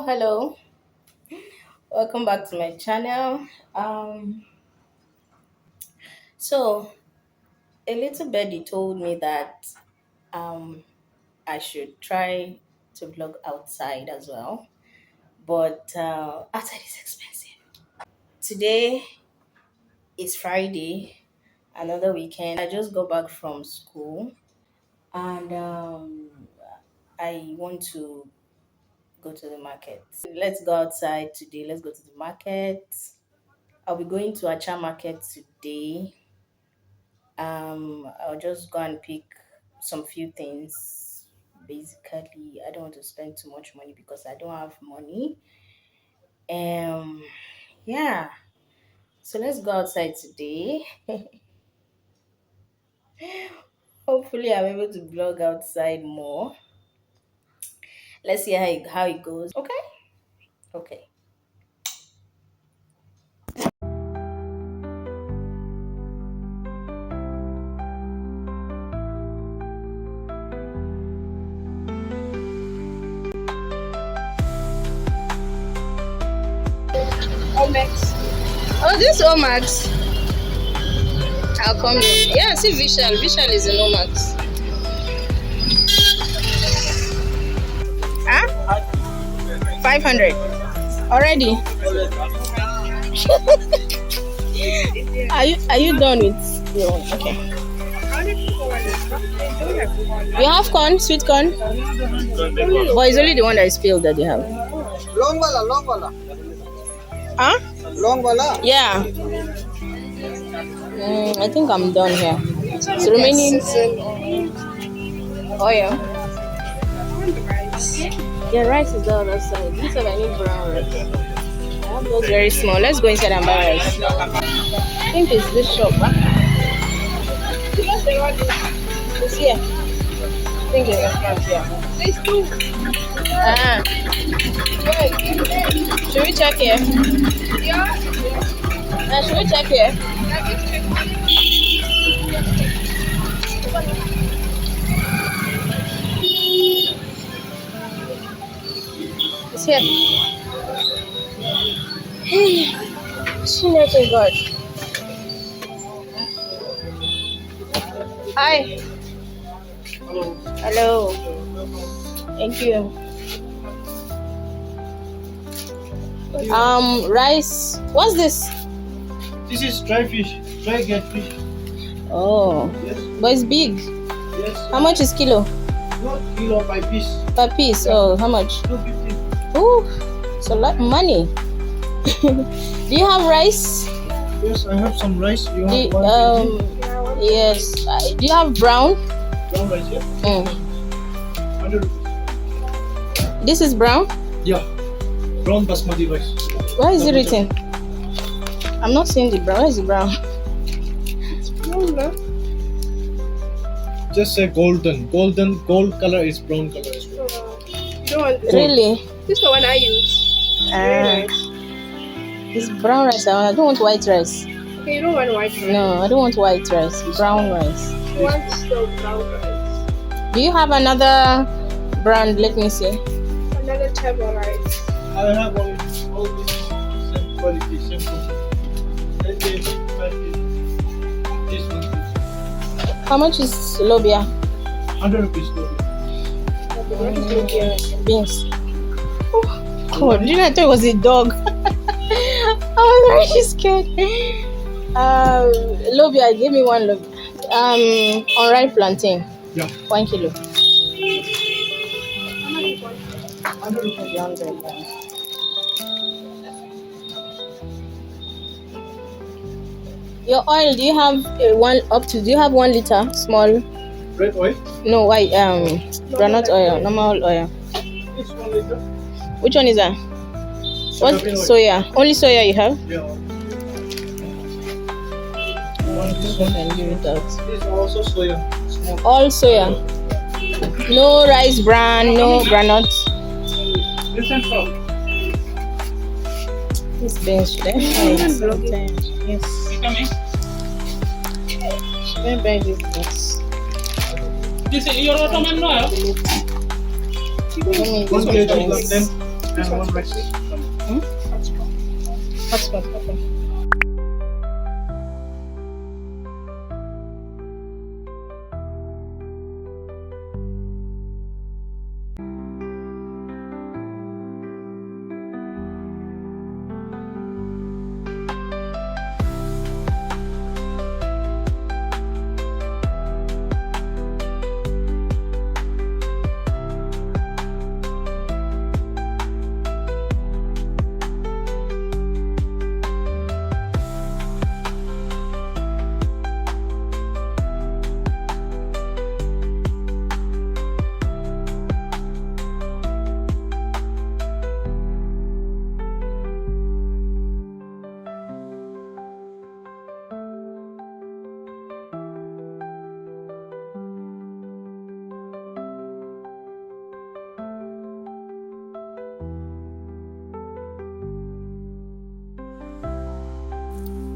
Hello, welcome back to my channel. Um, so a little birdie told me that um I should try to vlog outside as well, but outside is expensive. Today is Friday, another weekend. I just got back from school, and I want to go to the market. Let's go outside today. Let's go to the market. I'll be going to Acha Market today. I'll just go and pick some few things. Basically, I don't want to spend too much money because I don't have money. Um, yeah. So let's go outside today. Hopefully, I'm able to vlog outside more. Let's see how it goes. Okay. Okay. Omax. Oh, this Omax. I'll come in. Yeah, see Vishal. Vishal is in Omax. Huh? 500. Already? Are you done with your own? Okay. You have corn, sweet corn? But it's only the one that is peeled that you have. Long wala. Huh? Long wala. Yeah. I think I'm done here. So remaining oil. Yeah, rice is the other side. This one I need brown rice. I have those very small. Let's go inside and buy rice. I think it's this shop. Huh? It's here. I think it's in front here. Ah. Should we check here? Should we check here? It's here. Oh God. Hi. Hello. Thank you. Rice. What's this? This is dry fish, dry get fish. Oh, Yes. but it's big. Yes. How much is kilo? Not kilo by piece. Per piece? Oh, how much? 250. Ooh, it's a lot of money. Do you have rice? Yes, I have some rice. You Do have 1 kg? Yes. Do you have brown? Brown rice, yeah? 100 rupees. This is brown? Yeah. Brown basmati rice. Where is it written? I'm not seeing the brown. Where is the brown? Just say golden. Gold color is brown color as well. You don't want this? Really? This is the one I use. Very nice. It's brown rice. I don't want white rice. Okay, you don't want white rice. No, I don't want white rice. Brown rice. You want the brown rice. Do you have another brand? Let me see. Another type of rice. I have all this same quality, same quality. Let's say 5 kg. This one is How much is lobia? 100 rupees. What is looking? Beans. Oh, God, didn't I thought it was a dog? I was very scared. Lobia, give me one lobia. Unripe plantain. Yeah. 1 kilo. 100 rupees. Your oil, do you have do you have 1 liter small? Red oil. No, white granite oil, normal oil. This 1 liter. Which one is that? What Soybean oil. soya? Only soya you have? Yeah. Can give it out. This is also soya. Small. All soya. No rice bran, no granite. Different crop. This beans should I buy it? Yes. Should I buy this box? This is your Ottoman no? Let me 1 kg this. plantain. This And one's one good. rice. Hmm? Hotspot. Hotspot, okay.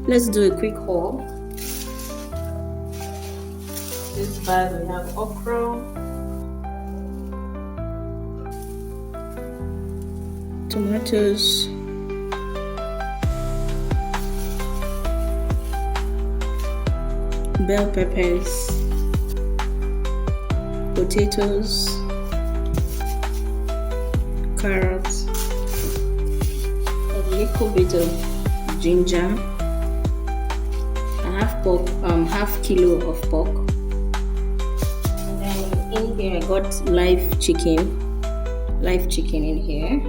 Let's do a quick haul. This bag we have okra, tomatoes, bell peppers, potatoes, carrots, a little bit of ginger, a half kilo of pork. And then in here I got live chicken in here,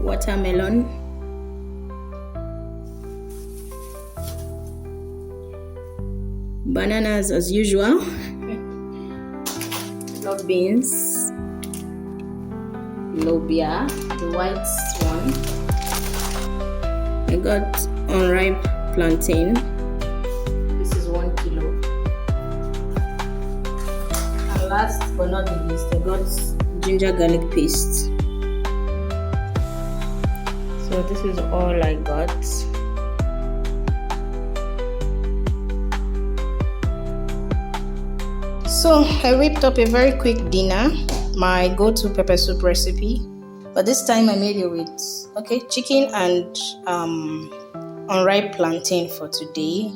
watermelon, bananas as usual, love beans, lobia, the white one. I got unripe plantain. This is 1 kilo. And last but not the least, I got ginger garlic paste. So this is all I got. So I whipped up a very quick dinner, my go-to pepper soup recipe, but this time I made it with chicken and unripe plantain for today.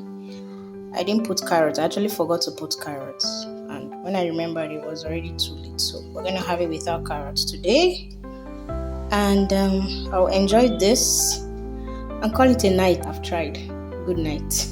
I didn't put carrots. I actually forgot to put carrots, and when I remembered, it was already too late. So we're gonna have it without carrots today, and I'll enjoy this and call it a night. I've tried. Good night.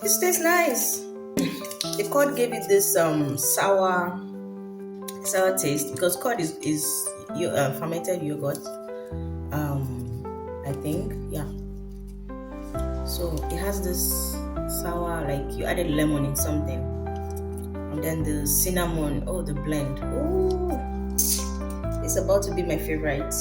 This tastes nice. The curd gave it this sour taste because curd is fermented yogurt. I think, yeah. So it has this sour, like you added lemon in something, and then the cinnamon. Oh, the blend. Oh, it's about to be my favorite.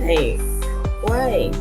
Why? Why?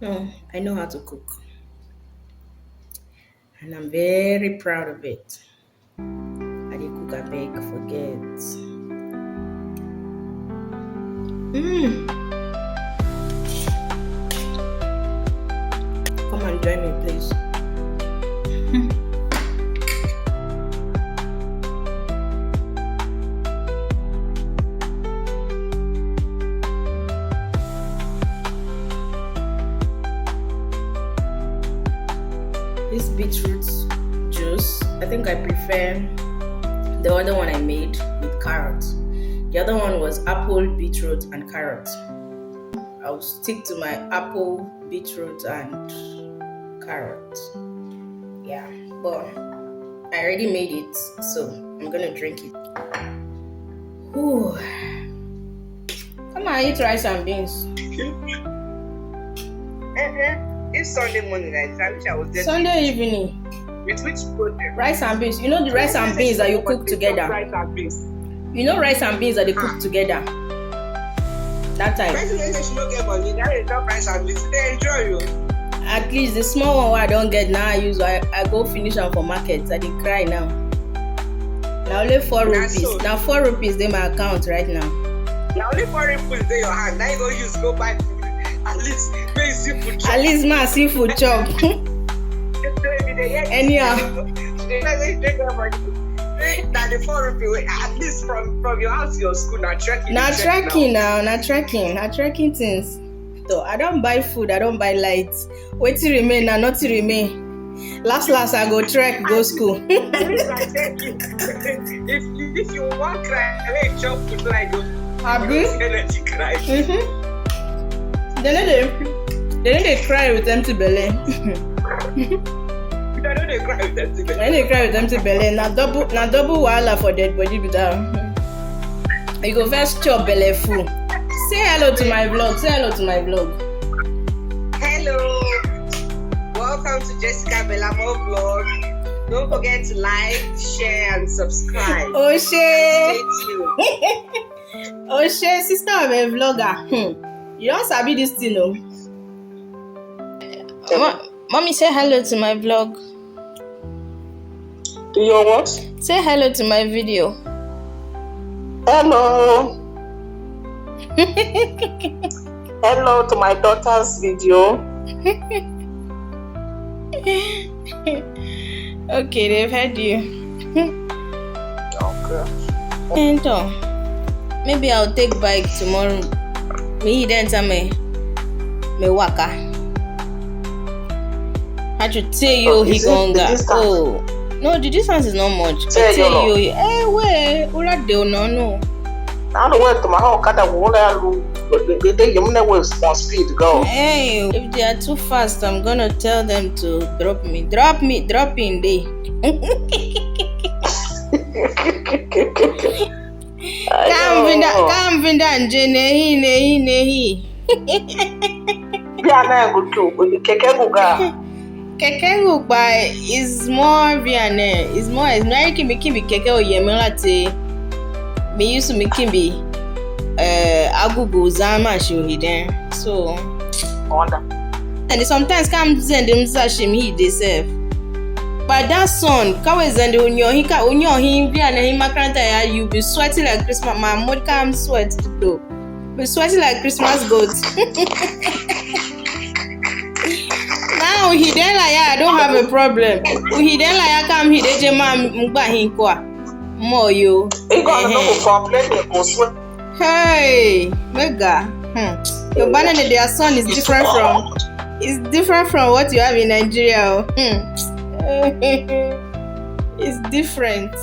No, I know how to cook. And I'm very proud of it. I did cook, I bake, forget. Come and join me, please. This beetroot juice, I think I prefer the other one I made with carrots. The other one was apple, beetroot, and carrot. I'll stick to my apple, beetroot, and carrot. Yeah, but I already made it, so I'm gonna drink it. Ooh. Come on, eat rice and beans. It's Sunday morning, I wish I was there. Sunday evening. With which protein? Rice and beans. You know the rice and beans that you cook together. Rice and beans. You know rice and beans that they cook together. That time. President should not get money. That is not rice and beans. They enjoy you. At least the small one I don't get now, I go finish them for market. I did cry now. Now only 4 rupees. So. Now 4 rupees in my account right now. Now only 4 rupees in your hand. Now you go use go buy food. At least pay seafood chop. At least my seafood chop. Anyhow. Now the 4 rupees at least from your house to your school now trekking. Now trekking things. So I don't buy food, I don't buy lights. Wait till remain now, not to remain. Last I go trek, go school. if you want cry, I will chop food like go. Abi? Energy cry. They don't cry with empty belly. I know they cry with empty belly. When they cry with empty belly, now double wahala for dead body with that. You go first chop belly full. Say hello to my vlog. Hello. Welcome to Jessicabelamo vlog. Don't forget to like, share, and subscribe. Oh shit. Stay tuned. Oh shit, sister of a vlogger. You don't sabi this thing, no? Mommy, say hello to my vlog. Do you what? Say hello to my video. Hello. Hello to my daughter's video. Okay, they've heard you. Okay. And maybe I'll take bike tomorrow. Me then tell me waka. I should tell you he gonga. Oh no, the distance is not much. I tell you, where ura de no. I don't want to my whole car that won't with small speed to go. Hey, if they are too fast, I'm gonna tell them to drop in there. Come vinda nje nehi. Yeah, na go too. Keke guga. Keke guga is more viane. Is more. It's not kimbi keke oyemilate. Me used to make him be agugu zama shohiden. So and sometimes come send them sashim he deserve. But that son, kawe zende unyo him and him makranta you be sweating like Christmas. My mom come sweat to do. Be sweating like Christmas goats. Now he then like I don't have a problem. He then like I come he deje ma mba hinkwa. More you. Hey, mega. Your banana their son is different from what you have in Nigeria. It's different.